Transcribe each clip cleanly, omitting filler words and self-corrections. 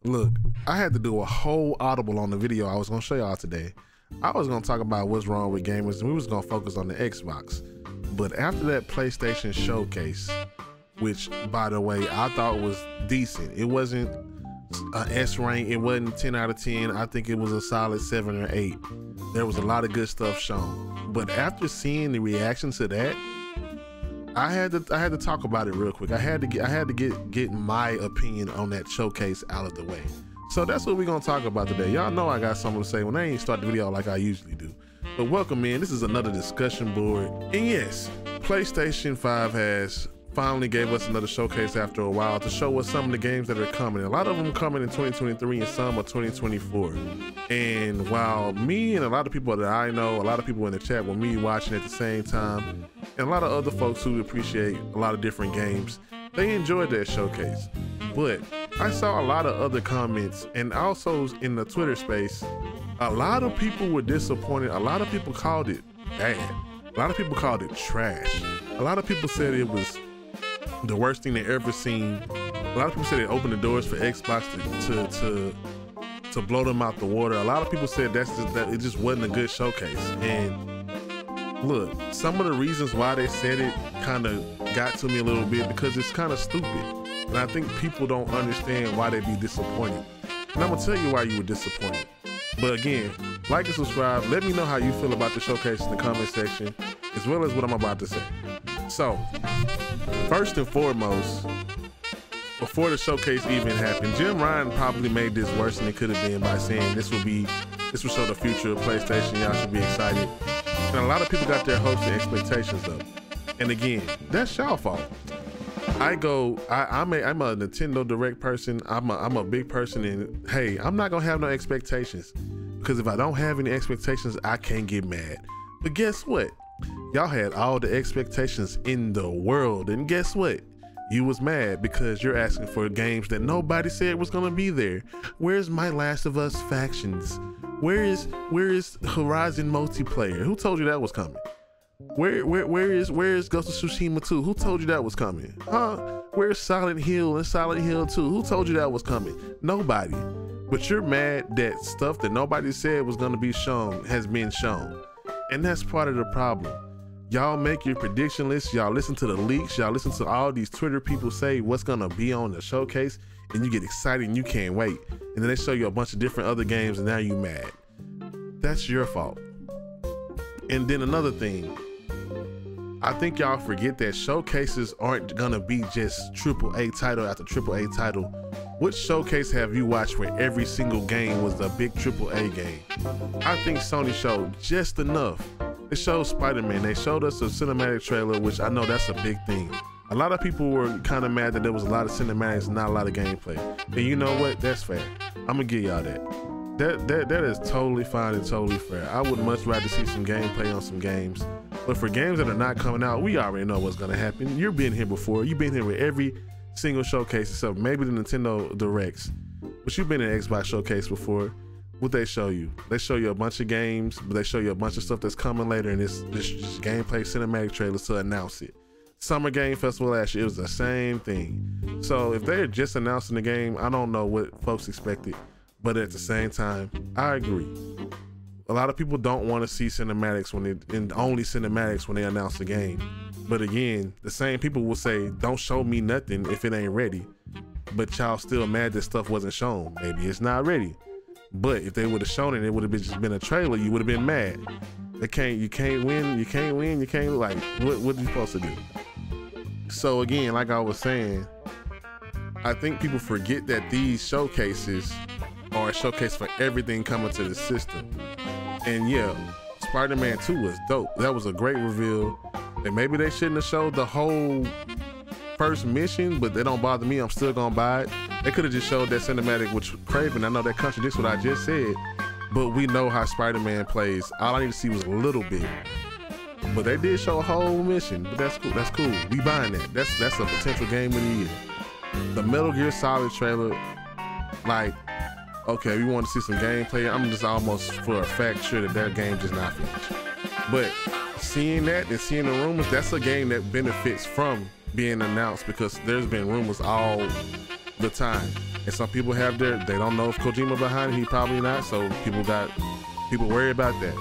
Look, I had to do a whole audible on the video I was gonna show y'all today. I was gonna talk about what's wrong with gamers and we was gonna focus on the Xbox. But after that PlayStation Show Case, which by the way, I thought was decent. It wasn't an S rank, it wasn't 10 out of 10. I think it was a solid 7 or 8. There was a lot of good stuff shown. But after seeing the reaction to that, I had to talk about it real quick. I had to get my opinion on that showcase out of the way. So that's what we're gonna talk about today. Y'all know I got something to say when I ain't start the video like I usually do. But welcome in, this is another discussion board. And yes, PlayStation 5 has finally gave us another showcase after a while to show us some of the games that are coming. A lot of them coming in 2023 and some are 2024. And while me and a lot of people that I know, a lot of people in the chat with me watching at the same time, and a lot of other folks who appreciate a lot of different games, they enjoyed that showcase. But I saw a lot of other comments, and also in the Twitter space, a lot of people were disappointed. A lot of people called it bad. A lot of people called it trash. A lot of people said it was the worst thing they ever seen. A lot of people said it opened the doors for Xbox to blow them out the water. A lot of people said that it just wasn't a good showcase. And look, some of the reasons why they said it kind of got to me a little bit because it's kind of stupid. And I think people don't understand why they be disappointed. And I'm gonna tell you why you were disappointed. But again, like and subscribe. Let me know how you feel about the showcase in the comment section, as well as what I'm about to say. So, first and foremost, before the showcase even happened, Jim Ryan probably made this worse than it could have been by saying this will show the future of PlayStation. Y'all should be excited. And a lot of people got their hopes and expectations up. And again, that's y'all fault. I'm a Nintendo Direct person. I'm a big person, and hey, I'm not gonna have no expectations because if I don't have any expectations, I can't get mad. But guess what? Y'all had all the expectations in the world, and guess what? You was mad because you're asking for games that nobody said was gonna be there. Where's My Last of Us Factions? Where is Horizon multiplayer? Who told you that was coming? Where is Ghost of Tsushima 2? Who told you that was coming? Huh? Where's Silent Hill and Silent Hill 2? Who told you that was coming? Nobody. But you're mad that stuff that nobody said was gonna be shown has been shown. And that's part of the problem. Y'all make your prediction lists, y'all listen to the leaks, y'all listen to all these Twitter people say what's gonna be on the showcase, and you get excited and you can't wait. And then they show you a bunch of different other games and now you mad. That's your fault. And then another thing, I think y'all forget that showcases aren't gonna be just AAA title after AAA title. Which showcase have you watched where every single game was a big AAA game? I think Sony showed just enough. They showed Spider-Man, they showed us a cinematic trailer, which I know that's a big thing. A lot of people were kind of mad that there was a lot of cinematics and not a lot of gameplay. And you know what, that's fair. I'm gonna give y'all that. That is totally fine and totally fair. I would much rather see some gameplay on some games. But for games that are not coming out, we already know what's gonna happen. You've been here before. You've been here with every single showcase except maybe the Nintendo Directs. But you've been in an Xbox showcase before. What they show you? They show you a bunch of games, but they show you a bunch of stuff that's coming later, and it's just gameplay cinematic trailers to announce it. Summer Game Festival last year, it was the same thing. So if they're just announcing the game, I don't know what folks expected. But at the same time, I agree. A lot of people don't want to see cinematics and only cinematics when they announce the game. But again, the same people will say, don't show me nothing if it ain't ready. But y'all still mad that stuff wasn't shown. Maybe it's not ready. But if they would have shown it would have just been a trailer, you would have been mad. You can't win, like, what are you supposed to do? So again, like I was saying, I think people forget that these showcases are a showcase for everything coming to the system. And yeah, Spider-Man 2 was dope. That was a great reveal. And maybe they shouldn't have showed the whole first mission, but they don't bother me. I'm still gonna buy it. They could have just showed that cinematic, which Craven, I know that contradicts what I just said, but we know how Spider-Man plays. All I need to see was a little bit. But they did show a whole mission, but that's cool. That's cool. We buying that. That's a potential game of the year. The Metal Gear Solid trailer, like, okay, we want to see some gameplay. I'm just almost for a fact sure that game just not finished. But seeing that and seeing the rumors, that's a game that benefits from being announced because there's been rumors all the time. And some people have they don't know if Kojima behind it, he probably not, so people worry about that.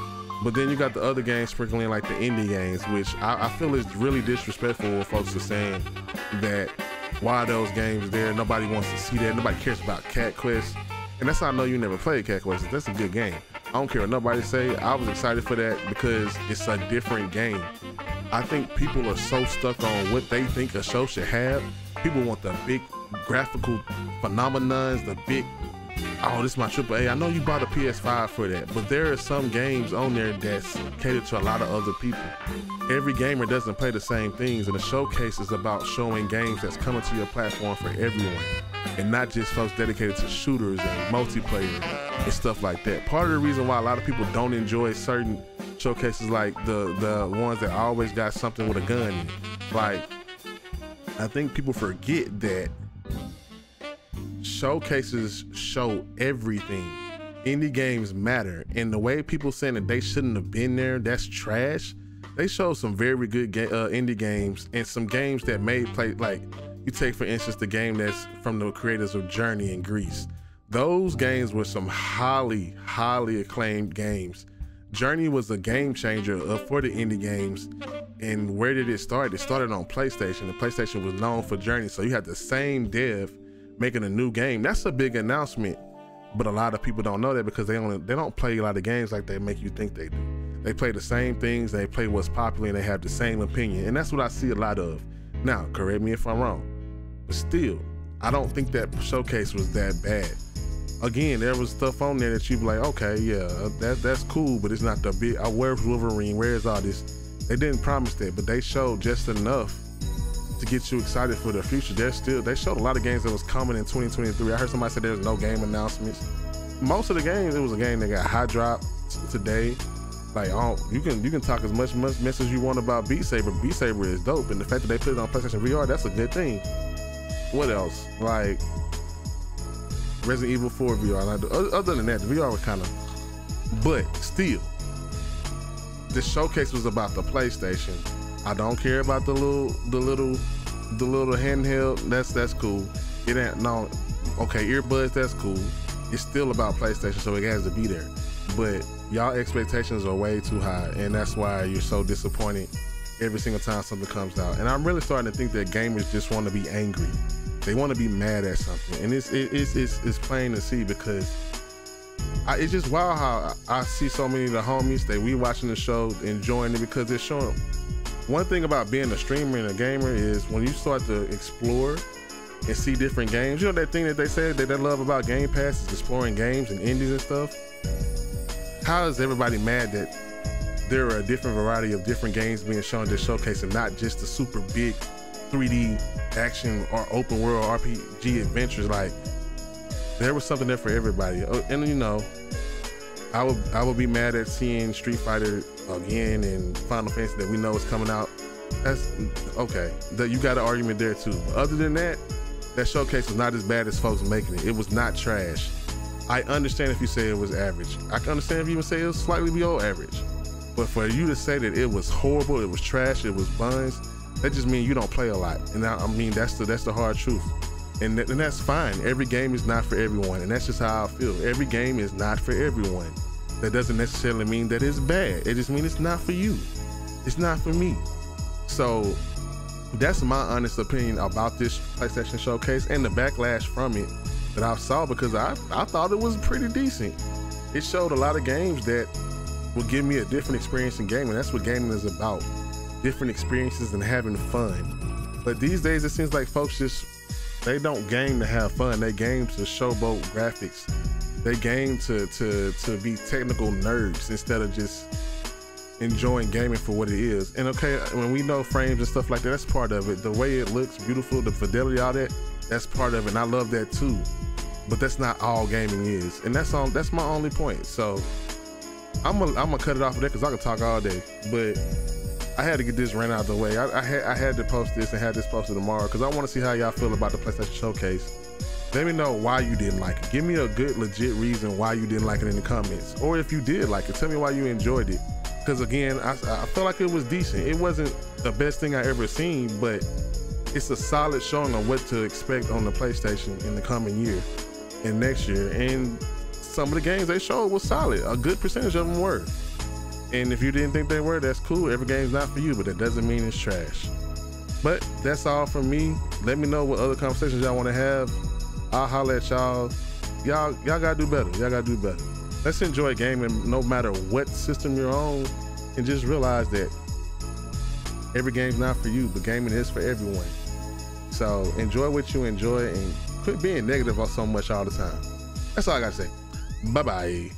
But then you got the other games sprinkling like the indie games, which I feel is really disrespectful when folks are saying that why are those games there? Nobody wants to see that. Nobody cares about Cat Quest. And that's how I know you never played Cat Quest. That's a good game. I don't care what nobody say. I was excited for that because it's a different game. I think people are so stuck on what they think a show should have. People want the big graphical phenomenons, the big, oh, this is my AAA. I know you bought a PS5 for that, but there are some games on there that's catered to a lot of other people. Every gamer doesn't play the same things, and the showcase is about showing games that's coming to your platform for everyone, and not just folks dedicated to shooters and multiplayer and stuff like that. Part of the reason why a lot of people don't enjoy certain showcases, like the ones that always got something with a gun in it. Like, I think people forget that showcases show everything. Indie games matter, and the way people saying that they shouldn't have been there, that's trash. They show some very good indie games, and some games that may play, like you take for instance the game that's from the creators of Journey in Greece. Those games were some highly acclaimed games. Journey was a game changer for the indie games. And where did it start? It started on PlayStation. The PlayStation was known for Journey, so you had the same dev making a new game. That's a big announcement, but a lot of people don't know that because they don't play a lot of games like they make you think they do. They play the same things, they play what's popular, and they have the same opinion, and that's what I see a lot of. Now, correct me if I'm wrong, but still, I don't think that showcase was that bad. Again, there was stuff on there that you be like, okay, yeah, that's cool, but it's not the big, where's Wolverine, where's all this? They didn't promise that, but they showed just enough to get you excited for the future. They showed a lot of games that was coming in 2023. I heard somebody say there's no game announcements. Most of the games, it was a game that got hot dropped today. Like, you can talk as much mess as you want about Beat Saber. Beat Saber is dope, and the fact that they put it on PlayStation VR, that's a good thing. What else? Like Resident Evil 4 VR. Other than that, the VR was kind of, but still, the showcase was about the PlayStation. I don't care about the little handheld. That's cool. It ain't no, okay, earbuds, that's cool. It's still about PlayStation, so it has to be there. But y'all expectations are way too high, and that's why you're so disappointed every single time something comes out. And I'm really starting to think that gamers just want to be angry. They want to be mad at something, and it's plain to see because it's just wild how I see so many of the homies that we watching the show enjoying it because they're showing. One thing about being a streamer and a gamer is when you start to explore and see different games, you know that thing that they say that they love about Game Pass is exploring games and indies and stuff. How is everybody mad that there are a different variety of different games being shown in this showcase and not just the super big 3D action or open world RPG adventures? Like, there was something there for everybody. And you know, I would be mad at seeing Street Fighter again and Final Fantasy that we know is coming out. That's okay. You got an argument there too. But other than that, that showcase was not as bad as folks making it. It was not trash. I understand if you say it was average. I can understand if you even say it was slightly below average. But for you to say that it was horrible, it was trash, it was buns, that just means you don't play a lot. And I mean, that's the hard truth. And that's fine. Every game is not for everyone, and that's just how I feel. Every game is not for everyone. That doesn't necessarily mean that it's bad. It just means it's not for you. It's not for me. So that's my honest opinion about this PlayStation Showcase and the backlash from it that I saw, because I thought it was pretty decent. It showed a lot of games that will give me a different experience in gaming. That's what gaming is about. Different experiences and having fun. But these days it seems like folks they don't game to have fun. They game to showboat graphics. They game to be technical nerds instead of just enjoying gaming for what it is. And okay, when we know frames and stuff like that, that's part of it. The way it looks beautiful, the fidelity, all that, that's part of it. And I love that too. But that's not all gaming is. And that's my only point. So I'm gonna cut it off of there because I can talk all day. But I had to get this rant out of the way. I had to post this and have this posted tomorrow because I want to see how y'all feel about the PlayStation Showcase. Let me know why you didn't like it. Give me a good, legit reason why you didn't like it in the comments. Or if you did like it, tell me why you enjoyed it. Because again, I feel like it was decent. It wasn't the best thing I ever seen, but it's a solid showing on what to expect on the PlayStation in the coming year and next year. And some of the games they showed was solid. A good percentage of them were. And if you didn't think they were, that's cool. Every game's not for you, but that doesn't mean it's trash. But that's all from me. Let me know what other conversations y'all want to have. I'll holler at y'all. Y'all gotta do better. Y'all gotta do better. Let's enjoy gaming no matter what system you're on, and just realize that every game's not for you, but gaming is for everyone. So enjoy what you enjoy and quit being negative on so much all the time. That's all I gotta say. Bye-bye.